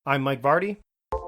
I'm Mike Vardy.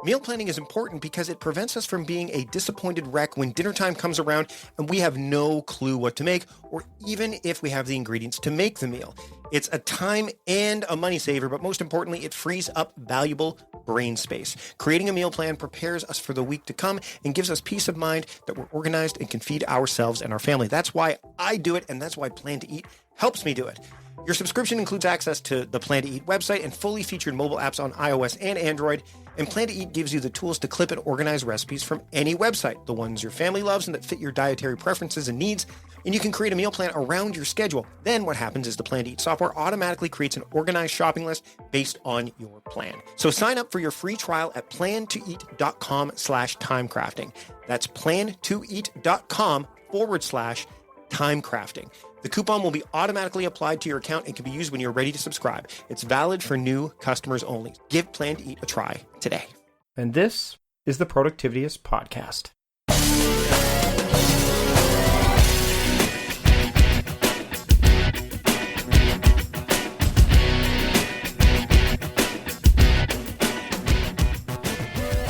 Meal planning is important because it prevents us from being a disappointed wreck when dinner time comes around and we have no clue what to make, or even if we have the ingredients to make the meal. It's a time and a money saver, but most importantly, it frees up valuable brain space. Creating a meal plan prepares us for the week to come and gives us peace of mind that we're organized and can feed ourselves and our family. That's why I do it, and that's why Plan to Eat helps me do it. Your subscription includes access to the Plan to Eat website and fully featured mobile apps on iOS and Android. And Plan to Eat gives you the tools to clip and organize recipes from any website, the ones your family loves and that fit your dietary preferences and needs. And you can create a meal plan around your schedule. Then what happens is the Plan to Eat software automatically creates an organized shopping list based on your plan. So sign up for your free trial at plantoeat.com/timecrafting. That's plantoeat.com/timecrafting. The coupon will be automatically applied to your account and can be used when you're ready to subscribe. It's valid for new customers only. Give Plan to Eat a try today. And this is the Productivityist Podcast.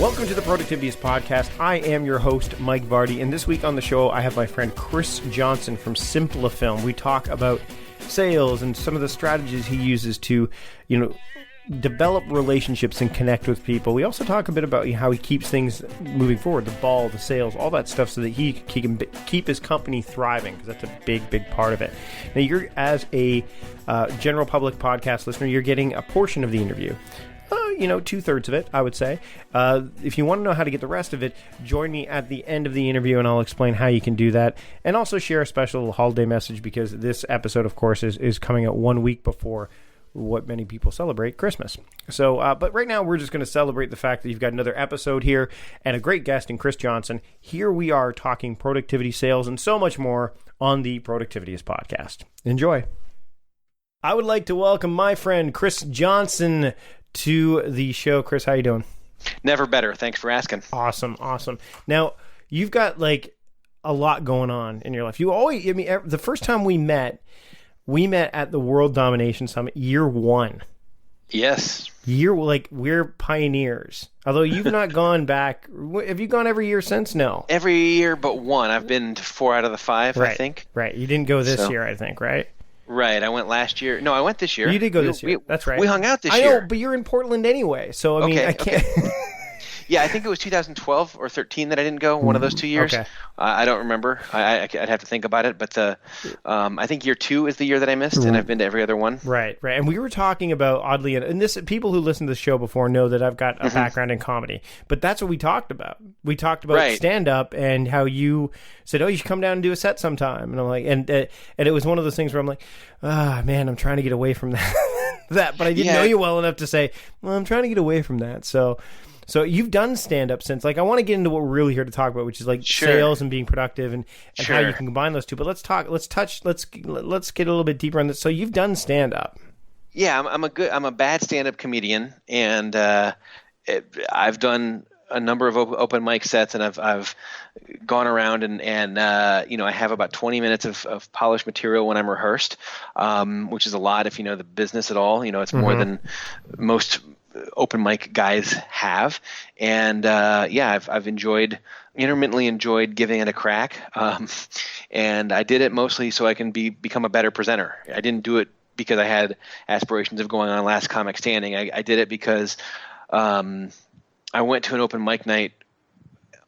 Welcome to the Productivityist Podcast. I am your host, Mike Vardy, and this week on the show, I have my friend Chris Johnson from Simplifilm. We talk about sales and some of the strategies he uses to, develop relationships and connect with people. We also talk a bit about how he keeps things moving forward, the ball, the sales, all that stuff, so that he can keep his company thriving, because that's a big, big part of it. Now, you're, as a general public podcast listener, you're getting a portion of the interview. 2/3 of it, I would say. If you want to know how to get the rest of it, join me at the end of the interview and I'll explain how you can do that. And also share a special holiday message, because this episode, of course, is coming out 1 week before what many people celebrate, Christmas. So, but right now we're just going to celebrate the fact that you've got another episode here and a great guest in Chris Johnson. Here we are talking productivity, sales, and so much more on the Productivityist Podcast. Enjoy. I would like to welcome my friend Chris Johnson to the show. Chris, how you doing? Never better. Thanks for asking. Awesome. Now, you've got like a lot going on in your life. The first time we met at the World Domination Summit, year one. Yes. We're pioneers. Although you've not gone back. Have you gone every year since? No. Every year but one. I've been to 4 out of the 5, right, I think. Right. You didn't go this year, I think, right? Right. I went last year. No, I went this year. You did go this year. That's right. We hung out this year. I know, but you're in Portland anyway. So, I mean, I can't. Okay. Yeah, I think it was 2012 or 13 that I didn't go, one of those 2 years. Okay. I don't remember. I'd have to think about it. But I think year 2 is the year that I missed, and I've been to every other one. Right. And we were talking about, oddly, and this, people who listen to the show before know that I've got a background in comedy. But that's what we talked about. We talked about stand-up and how you said, "Oh, you should come down and do a set sometime." And I'm like, and it was one of those things where I'm like, man, I'm trying to get away from that. But I didn't know you well enough to say, well, I'm trying to get away from that. So you've done stand-up since. Like, I want to get into what we're really here to talk about, which is like sales and being productive and how you can combine those two. But let's get a little bit deeper on this. So you've done stand-up. Yeah, I'm a bad stand-up comedian, and I've done a number of open mic sets, and I've gone around and I have about 20 minutes of polished material when I'm rehearsed, which is a lot if you know the business at all. It's more than most open mic guys have, and I've intermittently enjoyed giving it a crack, and I did it mostly so I can become a better presenter. I didn't do it because I had aspirations of going on Last Comic Standing. I did it because I went to an open mic night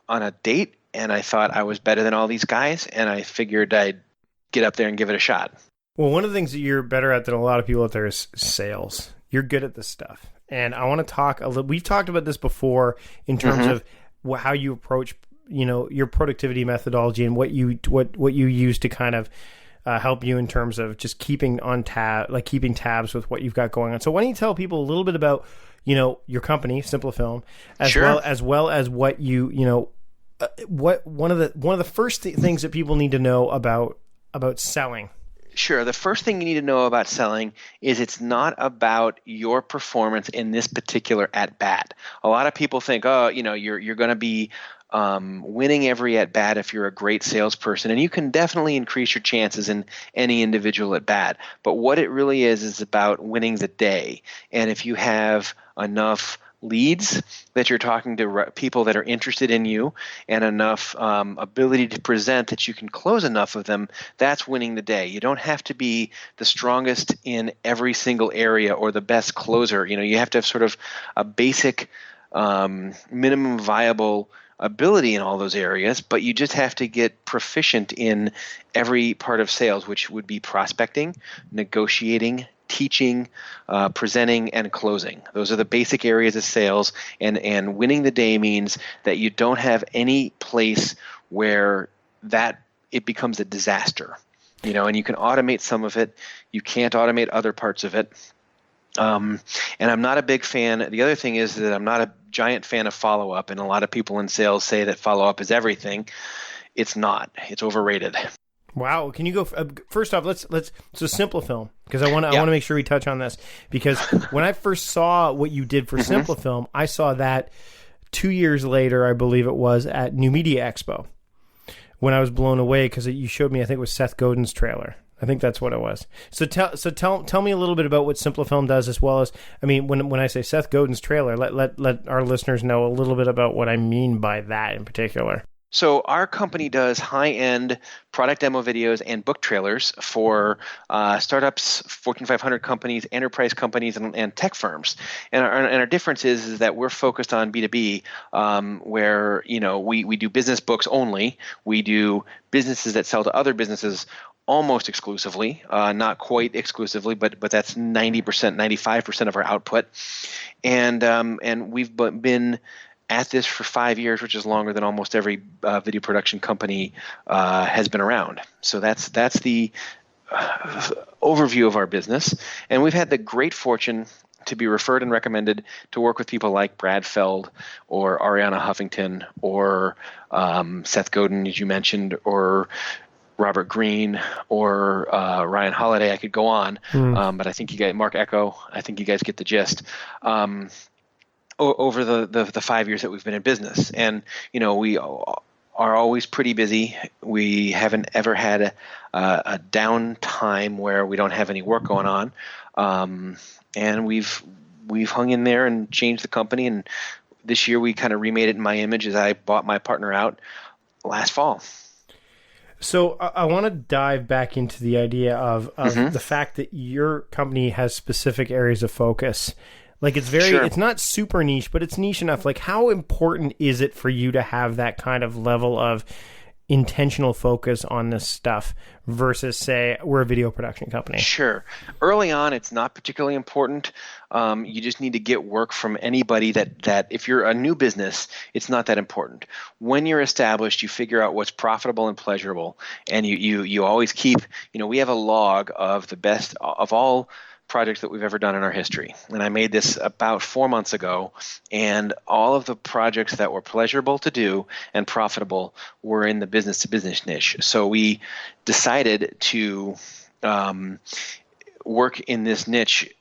on a date, and I thought I was better than all these guys, and I figured I'd get up there and give it a shot. Well, one of the things that you're better at than a lot of people out there is sales. You're good at this stuff. And I want to talk a little. We've talked about this before in terms of how you approach, your productivity methodology and what you use to kind of help you in terms of just keeping tabs with what you've got going on. So why don't you tell people a little bit about, your company, Simplifilm, as well as what what one of the first things that people need to know about selling. Sure. The first thing you need to know about selling is it's not about your performance in this particular at-bat. A lot of people think, you're going to be winning every at-bat if you're a great salesperson, and you can definitely increase your chances in any individual at-bat. But what it really is about winning the day. And if you have enough leads, that you're talking to people that are interested in you, and enough ability to present that you can close enough of them, that's winning the day. You don't have to be the strongest in every single area or the best closer. You have to have sort of a basic minimum viable ability in all those areas, but you just have to get proficient in every part of sales, which would be prospecting, negotiating, teaching, presenting, and closing. Those are the basic areas of sales, and winning the day means that you don't have any place where that it becomes a disaster, and you can automate some of it. You can't automate other parts of it. And I'm not a big fan. The other thing is that I'm not a giant fan of follow-up, and a lot of people in sales say that follow-up is everything. It's not. It's overrated. Wow. Can you go first off? Let's Simplifilm, because I want to make sure we touch on this, because when I first saw what you did for Simplifilm, I saw that 2 years later, I believe it was, at New Media Expo, when I was blown away because you showed me, I think it was Seth Godin's trailer. I think that's what it was. So tell me a little bit about what Simplifilm does, as well as, I mean, when I say Seth Godin's trailer, let our listeners know a little bit about what I mean by that in particular. So our company does high-end product demo videos and book trailers for startups, Fortune 500 companies, enterprise companies, and tech firms. And our difference is that we're focused on B2B, where we do business books only. We do businesses that sell to other businesses almost exclusively, not quite exclusively, but that's 90%, 95% of our output. And we've been at this for 5 years, which is longer than almost every video production company has been around. So that's the overview of our business. And we've had the great fortune to be referred and recommended to work with people like Brad Feld or Ariana Huffington or Seth Godin, as you mentioned, or Robert Greene or Ryan Holiday. I could go on, but I think you guys, Mark Echo, I think you guys get the gist. Over the 5 years that we've been in business, and we are always pretty busy. We haven't ever had a downtime where we don't have any work going on, and we've hung in there and changed the company. And this year we kind of remade it in my image as I bought my partner out last fall. So I want to dive back into the idea of the fact that your company has specific areas of focus. Like it's not super niche, but it's niche enough. Like, how important is it for you to have that kind of level of intentional focus on this stuff versus, say, we're a video production company? Sure. Early on, it's not particularly important. You just need to get work from anybody that if you're a new business, it's not that important. When you're established, you figure out what's profitable and pleasurable, and you always keep, we have a log of the best of all projects that we've ever done in our history. And I made this about 4 months ago, and all of the projects that were pleasurable to do and profitable were in the business to business niche. So we decided to work in this niche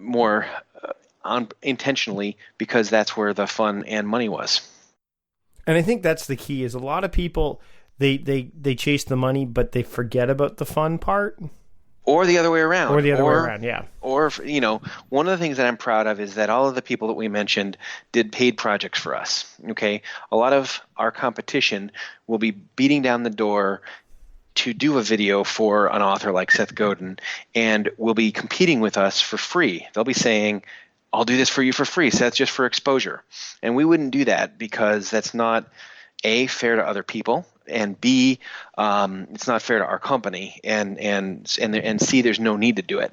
more intentionally, because that's where the fun and money was. And I think that's the key, is a lot of people, they chase the money, but they forget about the fun part. Or the other way around. Or the other way around, yeah. Or, one of the things that I'm proud of is that all of the people that we mentioned did paid projects for us, okay? A lot of our competition will be beating down the door to do a video for an author like Seth Godin, and will be competing with us for free. They'll be saying, I'll do this for you for free, Seth, just for exposure. And we wouldn't do that, because that's not, A, fair to other people, and B, it's not fair to our company, and C, there's no need to do it.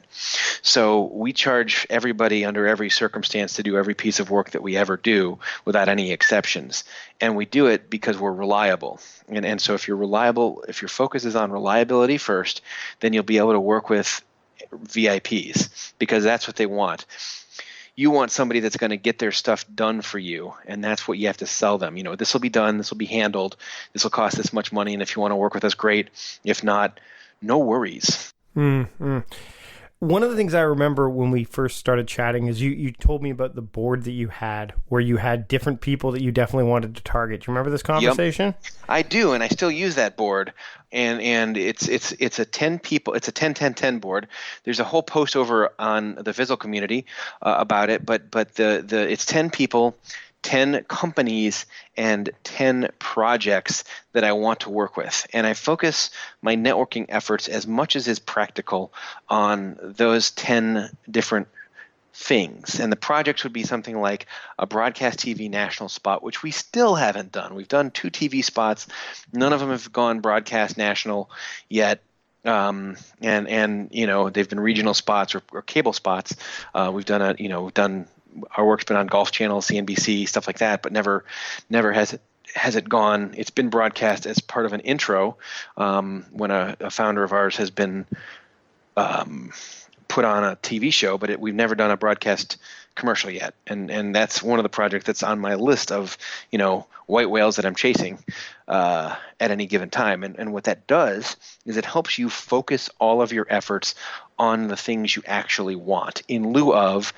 So we charge everybody under every circumstance to do every piece of work that we ever do without any exceptions. And we do it because we're reliable. And so if you're reliable, if your focus is on reliability first, then you'll be able to work with VIPs, because that's what they want. You want somebody that's going to get their stuff done for you, and that's what you have to sell them. This will be done, this will be handled, this will cost this much money, and if you want to work with us, great. If not, no worries. Mm-hmm. One of the things I remember when we first started chatting is you told me about the board that you had, where you had different people that you definitely wanted to target. Do you remember this conversation? Yep. I do, and I still use that board. And it's a 10 people. It's a 10-10-10 board. There's a whole post over on the Fizzle community about it. But it's 10 people, 10 companies, and 10 projects that I want to work with. And I focus my networking efforts as much as is practical on those 10 different things. And the projects would be something like a broadcast TV national spot, which we still haven't done. We've done 2 TV spots. None of them have gone broadcast national yet. And they've been regional spots or cable spots. We've done our work's been on Golf Channel, CNBC, stuff like that, but never has it gone. It's been broadcast as part of an intro when a founder of ours has been put on a TV show, but we've never done a broadcast commercial yet. And that's one of the projects that's on my list of white whales that I'm chasing at any given time. And what that does is it helps you focus all of your efforts on the things you actually want in lieu of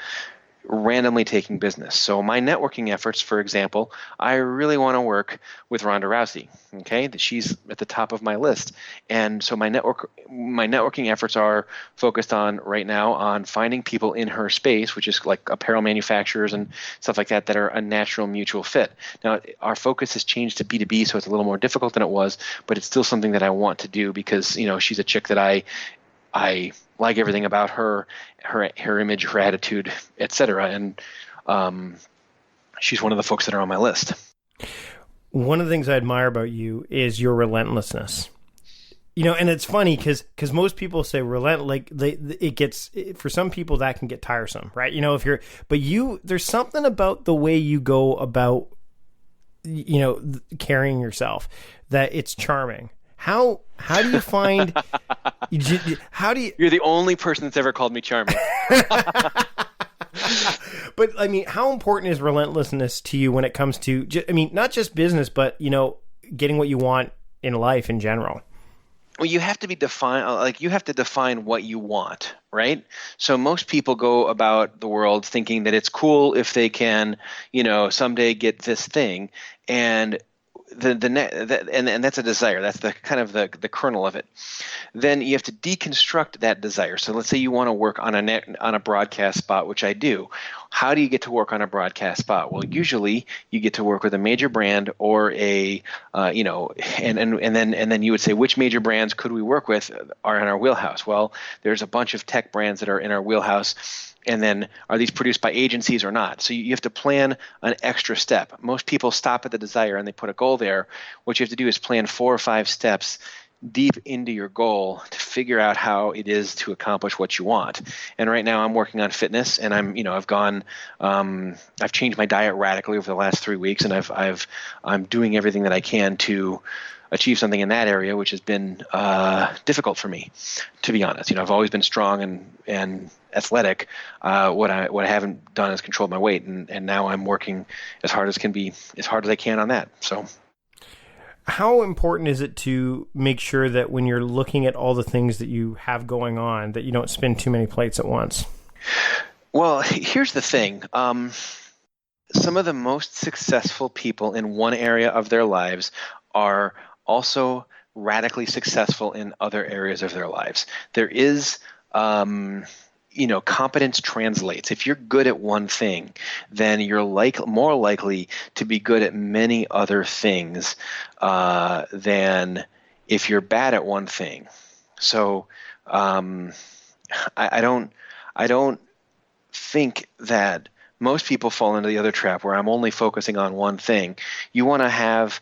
randomly taking business. So my networking efforts, for example, I really want to work with Ronda Rousey. Okay, she's at the top of my list, and so my networking efforts are focused on right now on finding people in her space, which is like apparel manufacturers and stuff like that are a natural mutual fit. Now our focus has changed to B2B, so it's a little more difficult than it was, but it's still something that I want to do because she's a chick that I like everything about her image, her attitude, etc. And she's one of the folks that are on my list. One of the things I admire about you is your relentlessness. And it's funny because most people say it gets, for some people that can get tiresome, right? There's something about the way you go about, carrying yourself that it's charming. How do you find? You're the only person that's ever called me charming. But I mean, how important is relentlessness to you when it comes to? Not just business, but getting what you want in life in general. Well, you have to you have to define what you want, right? So most people go about the world thinking that it's cool if they can, someday get this thing, and and that's a desire. That's the kind of the kernel of it. Then you have to deconstruct that desire. So let's say you want to work on a broadcast spot, which I do. How do you get to work on a broadcast spot? Well, usually you get to work with a major brand or and then you would say, which major brands could we work with are in our wheelhouse? Well, there's a bunch of tech brands that are in our wheelhouse. And then are these produced by agencies or not? So you have to plan an extra step. Most people stop at the desire and they put a goal there. What you have to do is plan 4 or 5 steps deep into your goal to figure out how it is to accomplish what you want. And right now I'm working on fitness, and I've changed my diet radically over the last 3 weeks, and I'm doing everything that I can to achieve something in that area, which has been difficult for me, to be honest. I've always been strong and athletic. What I haven't done is control my weight, and now I'm working as hard as I can on that. So, how important is it to make sure that when you're looking at all the things that you have going on, that you don't spin too many plates at once? Well, here's the thing. Some of the most successful people in one area of their lives are also radically successful in other areas of their lives. There is, competence translates. If you're good at one thing, then you're more likely to be good at many other things than if you're bad at one thing. So I don't think that most people fall into the other trap where I'm only focusing on one thing. You want to have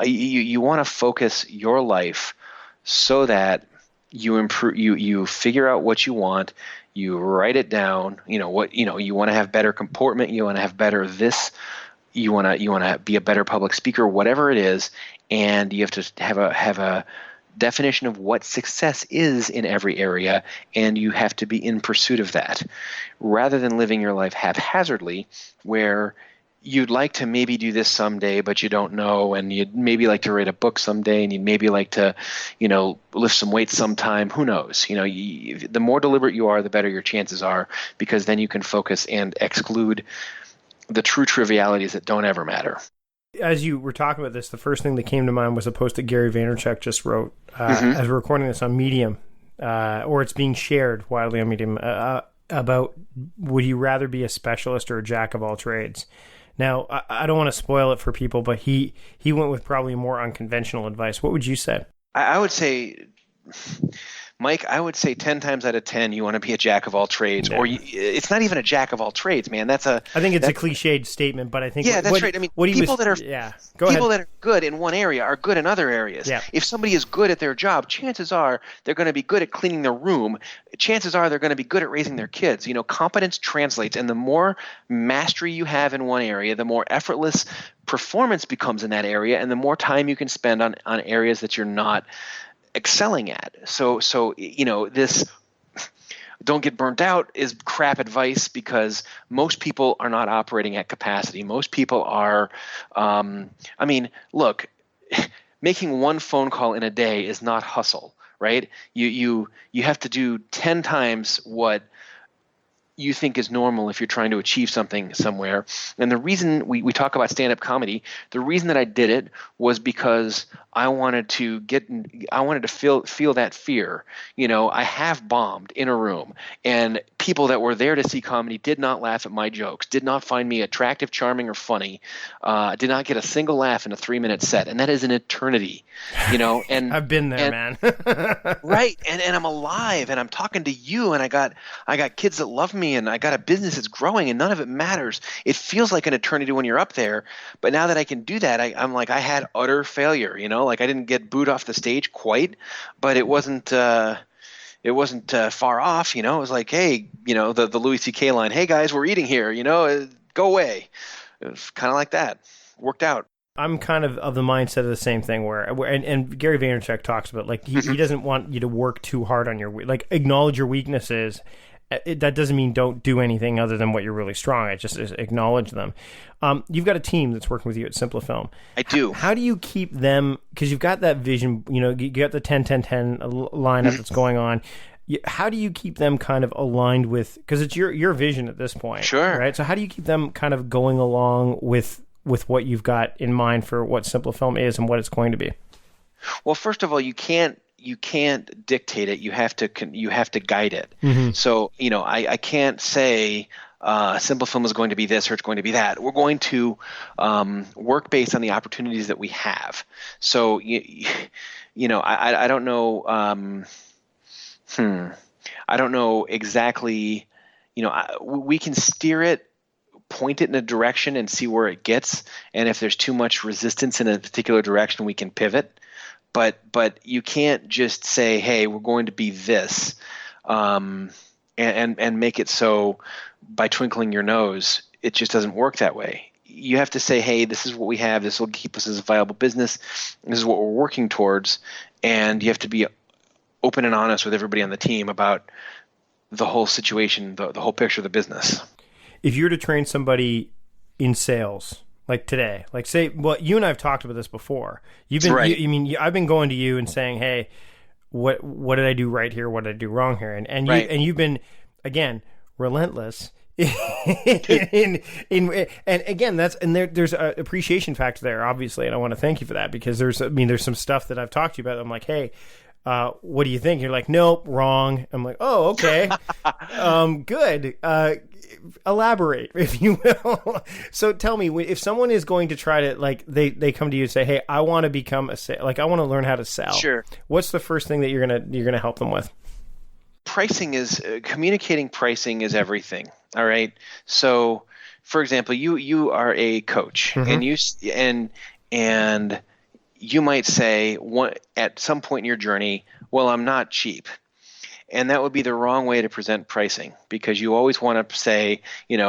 you want to focus your life so that you improve. You figure out what you want. You write it down. You want to have better comportment. You want to have better this. You want to be a better public speaker. Whatever it is, and you have to have a definition of what success is in every area, and you have to be in pursuit of that, rather than living your life haphazardly, where you'd like to maybe do this someday, but you don't know, and you'd maybe like to write a book someday, and you'd maybe like to, lift some weights sometime. Who knows? The more deliberate you are, the better your chances are, because then you can focus and exclude the true trivialities that don't ever matter. As you were talking about this, the first thing that came to mind was a post that Gary Vaynerchuk just wrote as we're recording this on Medium, or it's being shared widely on Medium, about would you rather be a specialist or a jack of all trades? Now, I don't want to spoil it for people, but he went with probably more unconventional advice. What would you say? I would say, Mike, 10 times out of 10, you want to be a jack of all trades, or it's not even a jack of all trades, man. I think it's a cliched statement, but I think that's right. I mean, people that are good in one area are good in other areas. Yeah. If somebody is good at their job, chances are they're going to be good at cleaning their room. Chances are they're going to be good at raising their kids. Competence translates, and the more mastery you have in one area, the more effortless performance becomes in that area, and the more time you can spend on areas that you're not excelling at. So this don't get burnt out is crap advice, because most people are not operating at capacity. Most people are look, making one phone call in a day is not hustle, right? You have to do 10 times what you think is normal if you're trying to achieve something somewhere. And the reason we talk about stand-up comedy, the reason that I did it was because I wanted to feel that fear. I have bombed in a room, and people that were there to see comedy did not laugh at my jokes, did not find me attractive, charming, or funny, did not get a single laugh in a 3-minute set. And that is an eternity, and I've been there, man. Right. And I'm alive, and I'm talking to you, and I got kids that love me, and I got a business that's growing, and none of it matters. It feels like an eternity when you're up there. But now that I can do that, I'm like, I had utter failure, like I didn't get booed off the stage quite, but it wasn't far off, It was like, hey, the Louis C.K. line, hey guys, we're eating here, go away. It was kind of like that. Worked out. I'm kind of the mindset of the same thing where and Gary Vaynerchuk talks about, like, he doesn't want you to work too hard on acknowledge your weaknesses. That doesn't mean don't do anything other than what you're really strong at. Just acknowledge them. You've got a team that's working with you at Simplifilm. I do. How do you keep them, because you've got that vision, you got the 10-10-10 lineup that's going on. How do you keep them kind of aligned with, because it's your vision at this point. Sure. Right? So how do you keep them kind of going along with what you've got in mind for what Simplifilm is and what it's going to be? Well, first of all, you can't dictate it. You have to guide it. Mm-hmm. So, I can't say Simplifilm is going to be this or it's going to be that. We're going to work based on the opportunities that we have. So, I don't know. I don't know exactly. We can steer it, point it in a direction, and see where it gets. And if there's too much resistance in a particular direction, we can pivot. But you can't just say, hey, we're going to be this, and make it so by twinkling your nose. It just doesn't work that way. You have to say, hey, this is what we have. This will keep us as a viable business. This is what we're working towards. And you have to be open and honest with everybody on the team about the whole situation, the whole picture of the business. If you were to train somebody in sales, like today, like say, well, you and I have talked about this before. You've been, right. I've been going to you and saying, hey, what did I do right here? What did I do wrong here? And right. you've been, again, relentless. and again, there's an appreciation factor there, obviously, and I want to thank you for that, because there's some stuff that I've talked to you about. I'm like, hey, what do you think? You're like, nope, wrong. I'm like, oh, okay. Good. Elaborate, if you will. So tell me, if someone is going to try to, like, they come to you and say, hey, I want to become I want to learn how to sell. Sure. What's the first thing that you're gonna help them with? Pricing is communicating. Pricing is everything. All right. So, for example, you are a coach, mm-hmm. and you might say at some point in your journey, well, I'm not cheap. And that would be the wrong way to present pricing, because you always want to say,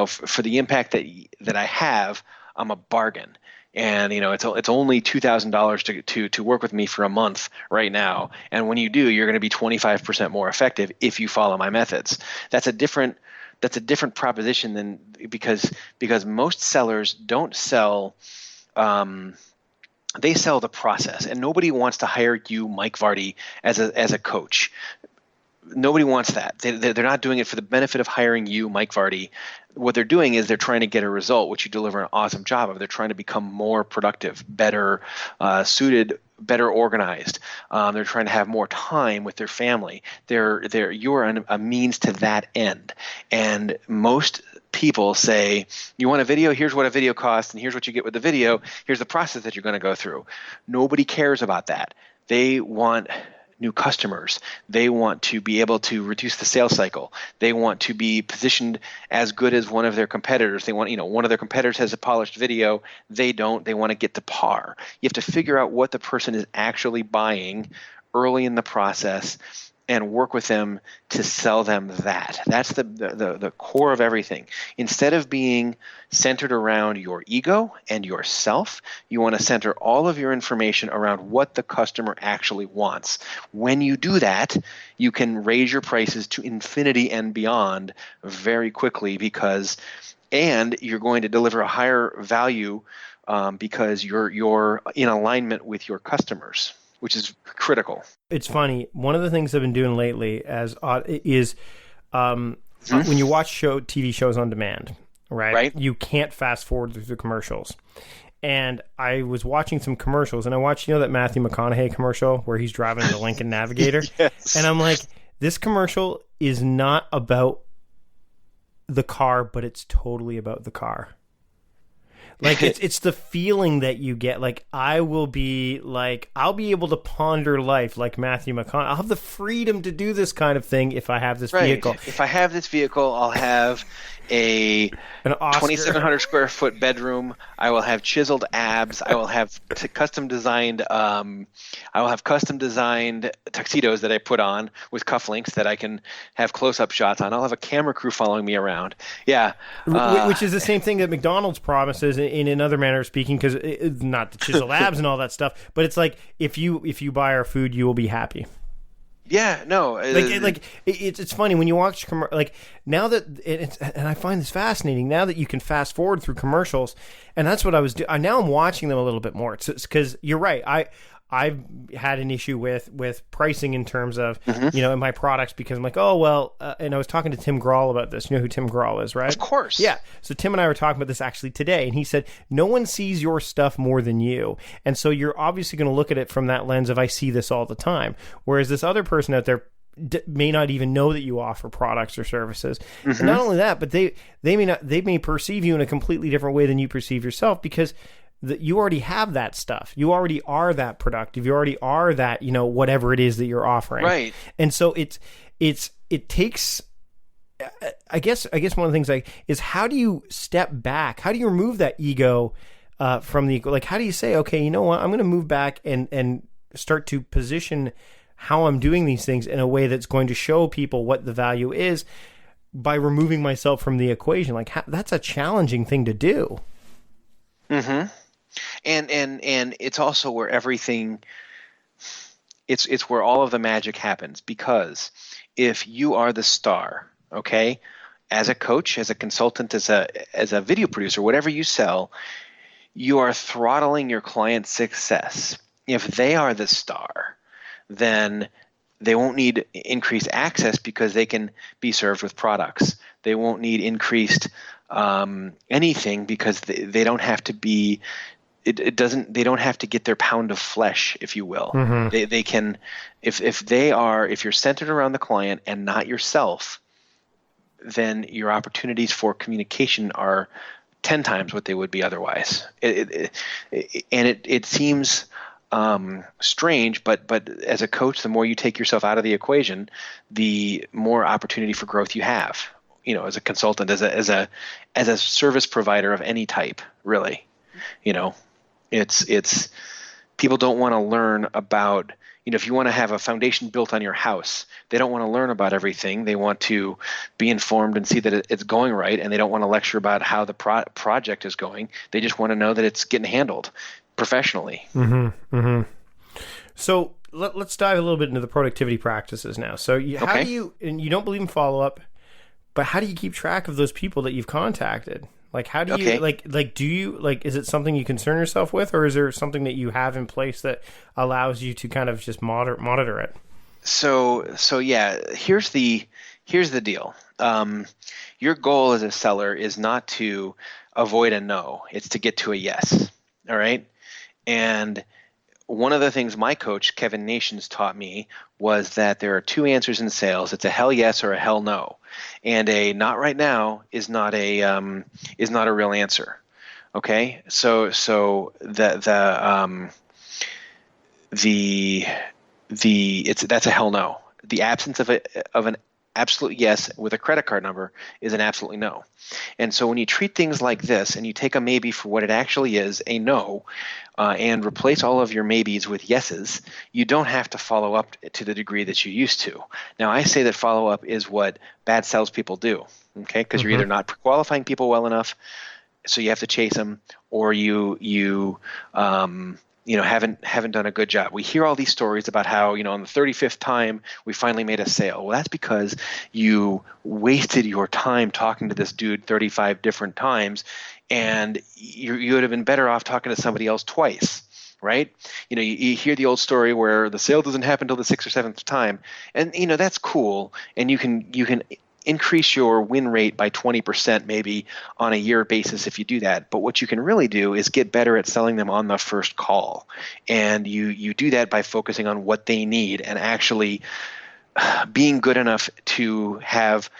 for the impact that I have, I'm a bargain. And, it's only $2,000 to work with me for a month right now. And when you do, you're going to be 25% more effective if you follow my methods. That's a different that's a different proposition than because most sellers don't sell. They sell the process, and nobody wants to hire you, Mike Vardy, as a coach. Nobody wants that. They're not doing it for the benefit of hiring you, Mike Vardy. What they're doing is they're trying to get a result, which you deliver an awesome job of. They're trying to become more productive, better suited, better organized. They're trying to have more time with their family. You are a means to that end. And most people say, you want a video? Here's what a video costs, and here's what you get with the video. Here's the process that you're going to go through. Nobody cares about that. They want new customers. They want to be able to reduce the sales cycle. They want to be positioned as good as one of their competitors. They want, one of their competitors has a polished video. They don't. They want to get to par. You have to figure out what the person is actually buying early in the process and work with them to sell them that. That's the core of everything. Instead of being centered around your ego and yourself, you want to center all of your information around what the customer actually wants. When you do that, you can raise your prices to infinity and beyond very quickly and you're going to deliver a higher value because you're in alignment with your customers, which is critical. It's funny. One of the things I've been doing lately is when you watch TV shows on demand, right? You can't fast forward through the commercials. And I was watching some commercials, and I watched, that Matthew McConaughey commercial where he's driving the Lincoln Navigator. Yes. And I'm like, this commercial is not about the car, but it's totally about the car. Like it's the feeling that you get. Like I'll be able to ponder life like Matthew McConaughey. I'll have the freedom to do this kind of thing if I have this vehicle. If I have this vehicle, I'll have an 2,700 square foot bedroom. I will have chiseled abs. I will have custom designed. I will have custom designed tuxedos that I put on with cufflinks that I can have close up shots on. I'll have a camera crew following me around. Yeah, which is the same thing that McDonald's promises in another manner of speaking, because not the chiseled abs and all that stuff, but it's like if you buy our food, you will be happy. Yeah, no. It's funny when you watch now that and I find this fascinating now that you can fast forward through commercials, and that's what I was doing. Now I'm watching them a little bit more. It's because you're right. I've had an issue with pricing in terms of, in my products, because I'm like, and I was talking to Tim Grahl about this. You know who Tim Grahl is, right? Of course. Yeah. So Tim and I were talking about this actually today, and he said, no one sees your stuff more than you. And so you're obviously going to look at it from that lens of, I see this all the time. Whereas this other person out there may not even know that you offer products or services. And not only that, but they may perceive you in a completely different way than you perceive yourself, because you already have that stuff. You already are that productive. You already are that, whatever it is that you're offering. Right. And so it takes, I guess one of the things is, how do you step back? How do you remove that ego from the, how do you say, okay, you know what, I'm going to move back and start to position how I'm doing these things in a way that's going to show people what the value is by removing myself from the equation. That's a challenging thing to do. Mm-hmm. And it's also where everything, it's where all of the magic happens, because if you are the star, okay, as a coach, as a consultant, as a video producer, whatever you sell, you are throttling your client's success. If they are the star, then they won't need increased access because they can be served with products. They won't need increased anything because they don't have to be. They don't have to get their pound of flesh, if you will. Mm-hmm. They can, if you're centered around the client and not yourself, then your opportunities for communication are 10 times what they would be otherwise. It seems strange, but as a coach, the more you take yourself out of the equation, the more opportunity for growth you have. As a consultant, as a service provider of any type, really. It's people don't want to learn about, if you want to have a foundation built on your house, they don't want to learn about everything. They want to be informed and see that it's going right, and they don't want to lecture about how the project is going. They just want to know that it's getting handled professionally. Mm-hmm. Mm-hmm. So let's dive a little bit into the productivity practices now. So how do you, and you don't believe in follow-up, But how do you keep track of those people that you've contacted? Like, how do you, is it something you concern yourself with, or is there something that you have in place that allows you to kind of just monitor it? So yeah, here's the deal. Your goal as a seller is not to avoid a no, it's to get to a yes. All right. And one of the things my coach, Kevin Nations, taught me was that there are two answers in sales. It's a hell yes or a hell no. And a not right now is not a real answer. Okay? So that's a hell no. The absence of an absolute yes with a credit card number is an absolutely no. And so when you treat things like this and you take a maybe for what it actually is, a no, and replace all of your maybes with yeses, you don't have to follow up to the degree that you used to. Now, I say that follow-up is what bad salespeople do, okay? Because you're either not qualifying people well enough, so you have to chase them, or you haven't done a good job. We hear all these stories about how, on the 35th time we finally made a sale. Well, that's because you wasted your time talking to this dude 35 different times, and you would have been better off talking to somebody else twice, right? You hear the old story where the sale doesn't happen until the 6th or 7th time, and that's cool, and you can increase your win rate by 20% maybe on a year basis if you do that. But what you can really do is get better at selling them on the first call. And you do that by focusing on what they need and actually being good enough to have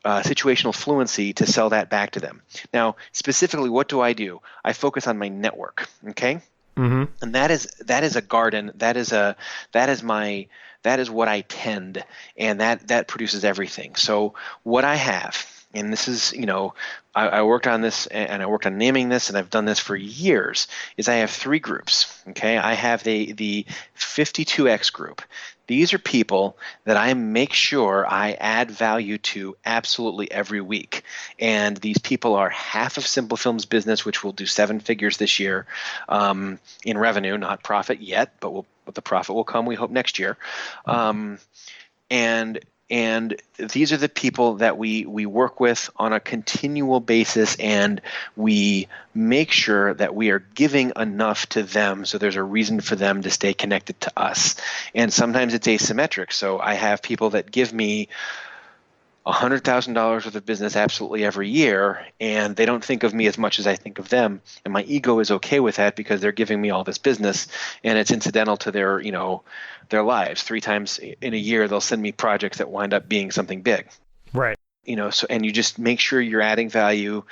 situational fluency to sell that back to them. Now, specifically, what do? I focus on my network, okay? Mm-hmm. And that is a garden. That is what I tend, and that produces everything. So what I have, and this is, I worked on this and I worked on naming this, and I've done this for years, is I have three groups, okay? I have the 52X group. These are people that I make sure I add value to absolutely every week. And these people are half of Simplifilm's business, which will do 7 figures this year in revenue, not profit yet, but the profit will come, we hope, next year. And these are the people that we work with on a continual basis, and we make sure that we are giving enough to them so there's a reason for them to stay connected to us. And sometimes it's asymmetric. So I have people that give me $100,000 worth of business absolutely every year, and they don't think of me as much as I think of them. And my ego is okay with that because they're giving me all this business, and it's incidental to their lives. 3 times in a year, they'll send me projects that wind up being something big. Right. And you just make sure you're adding value.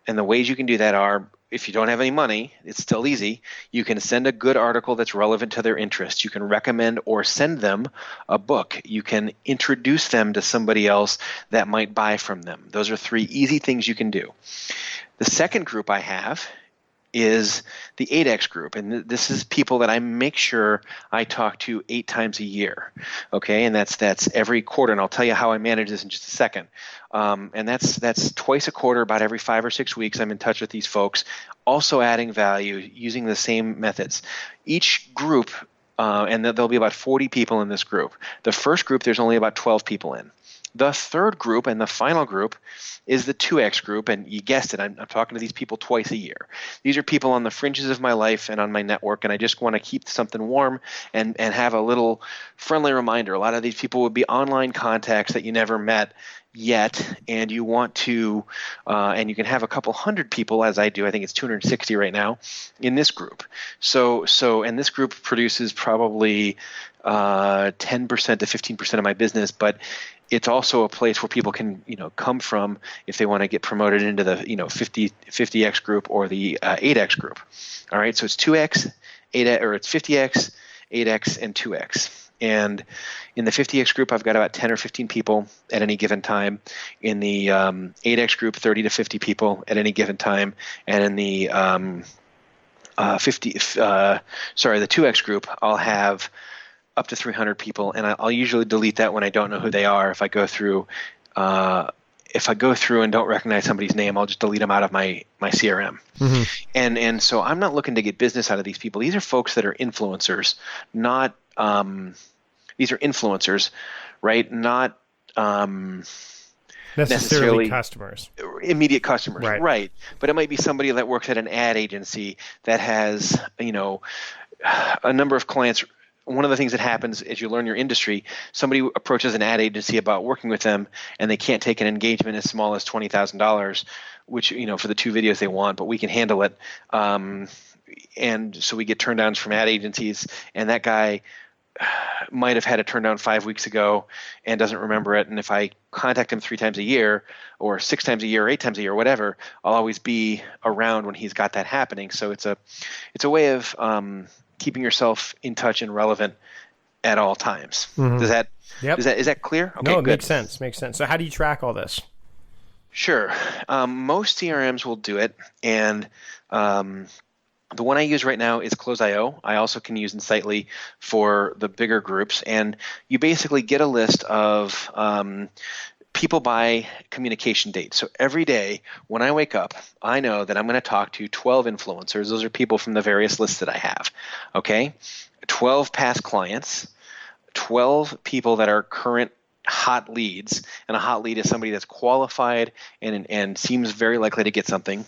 And the ways you can do that are, if you don't have any money, it's still easy. You can send a good article that's relevant to their interest. You can recommend or send them a book. You can introduce them to somebody else that might buy from them. Those are 3 easy things you can do. The second group I have is the 8X group, and this is people that I make sure I talk to 8 times a year, okay? And that's every quarter, and I'll tell you how I manage this in just a second. And that's twice a quarter, about every 5 or 6 weeks. I'm in touch with these folks, also adding value using the same methods. Each group, and there'll be about 40 people in this group. The first group, there's only about 12 people in. The third group and the final group is the 2X group, and you guessed it, I'm talking to these people twice a year. These are people on the fringes of my life and on my network, and I just want to keep something warm and have a little friendly reminder. A lot of these people would be online contacts that you never met yet, and you want to, and you can have a couple hundred people, as I do. I think it's 260 right now in this group. And this group produces probably 10% to 15% of my business, but it's also a place where people can, come from if they want to get promoted into the, 50X group or the 8X group. All right, so it's 2X, 8X, or it's 50X, 8X, and 2X. And in the 50X group, I've got about 10 or 15 people at any given time. In the 8X group, 30 to 50 people at any given time. And in the the 2X group, I'll have up to 300 people, and I'll usually delete that when I don't know who they are. If I go through and don't recognize somebody's name, I'll just delete them out of my CRM. Mm-hmm. And so I'm not looking to get business out of these people. These are folks that are influencers, not these are influencers, right? Not necessarily customers. Immediate customers, right? But it might be somebody that works at an ad agency that has, a number of clients. One of the things that happens as you learn your industry, somebody approaches an ad agency about working with them, and they can't take an engagement as small as $20,000, which, for the 2 videos they want, but we can handle it. And so we get turn downs from ad agencies, and that guy might have had a turn down 5 weeks ago and doesn't remember it. And if I contact him 3 times a year or 6 times a year or 8 times a year or whatever, I'll always be around when he's got that happening. So it's a way of keeping yourself in touch and relevant at all times. Mm-hmm. Is that clear? Okay, no, it good. Makes sense. So how do you track all this? Sure. Most CRMs will do it, and the one I use right now is Close.io. I also can use Insightly for the bigger groups, and you basically get a list of people by communication date. So every day when I wake up, I know that I'm going to talk to 12 influencers. Those are people from the various lists that I have. Okay? 12 past clients, 12 people that are current hot leads, and a hot lead is somebody that's qualified and seems very likely to get something.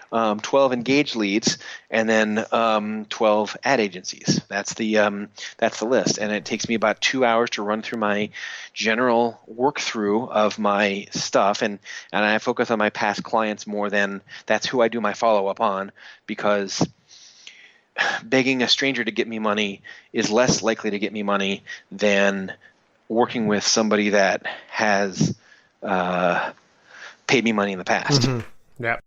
12 engaged leads, and then 12 ad agencies. That's the list, and it takes me about 2 hours to run through my general work through of my stuff, and I focus on my past clients more than that's who I do my follow up on, because begging a stranger to get me money is less likely to get me money than working with somebody that has paid me money in the past. Mm-hmm. Yeah.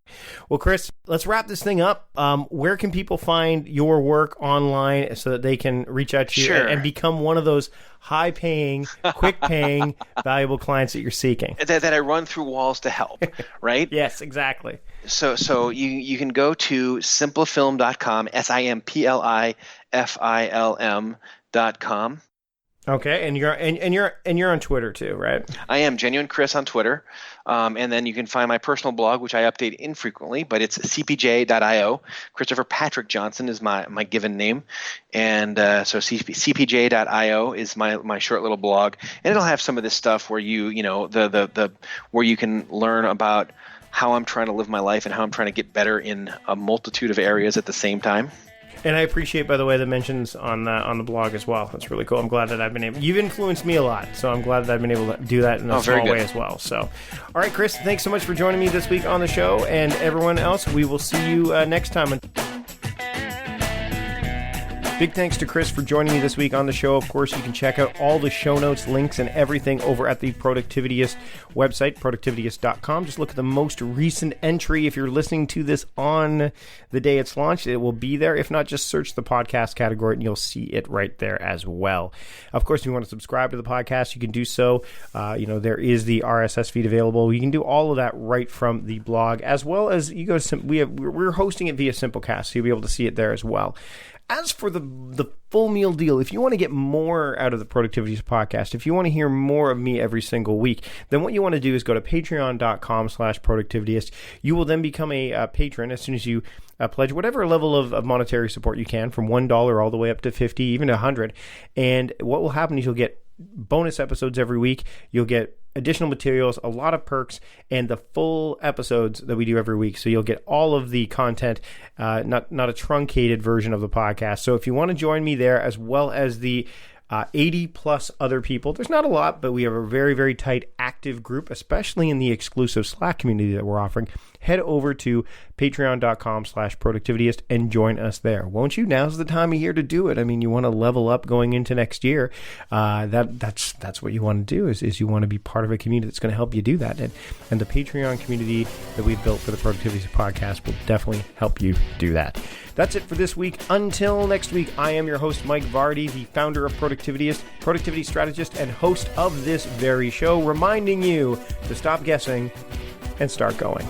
Well, Chris, let's wrap this thing up. Where can people find your work online so that they can reach out to you and become one of those high-paying, quick-paying, valuable clients that you're seeking? That I run through walls to help, right? Yes, exactly. So you can go to simplifilm.com, simplifilm.com. Okay, and you're on Twitter too, right? I am Genuine Chris on Twitter, and then you can find my personal blog, which I update infrequently, but it's cpj.io. Christopher Patrick Johnson is my given name, and so cpj.io is my short little blog, and it'll have some of this stuff where where you can learn about how I'm trying to live my life and how I'm trying to get better in a multitude of areas at the same time. And I appreciate, by the way, the mentions on the blog as well. That's really cool. I'm glad that I've been able. You've influenced me a lot, so I'm glad that I've been able to do that in a small way as well. So, all right, Chris, thanks so much for joining me this week on the show, and everyone else, we will see you next time. Big thanks to Chris for joining me this week on the show. Of course, you can check out all the show notes, links, and everything over at the Productivityist website, productivityist.com. Just look at the most recent entry. If you're listening to this on the day it's launched, it will be there. If not, just search the podcast category and you'll see it right there as well. Of course, if you want to subscribe to the podcast, you can do so. There is the RSS feed available. You can do all of that right from the blog, as well as you go to we're hosting it via Simplecast, so you'll be able to see it there as well. As for the full meal deal, if you want to get more out of the Productivityist podcast, if you want to hear more of me every single week, then what you want to do is go to patreon.com/productivityist. You will then become a patron as soon as you pledge whatever level of monetary support you can, from $1 all the way up to $50, even $100. And what will happen is you'll get bonus episodes every week. You'll get additional materials, a lot of perks, and the full episodes that we do every week. So you'll get all of the content, not a truncated version of the podcast. So if you want to join me there, as well as the 80 plus other people, there's not a lot, but we have a very, very tight, active group, especially in the exclusive Slack community that we're offering. Head over to patreon.com/productivityist and join us there. Won't you? Now's the time of year to do it. I mean, you want to level up going into next year. That's what you want to do is you want to be part of a community that's going to help you do that. And the Patreon community that we've built for the Productivity podcast will definitely help you do that. That's it for this week. Until next week, I am your host, Mike Vardy, the founder of Productivityist, productivity strategist, and host of this very show, reminding you to stop guessing and start going.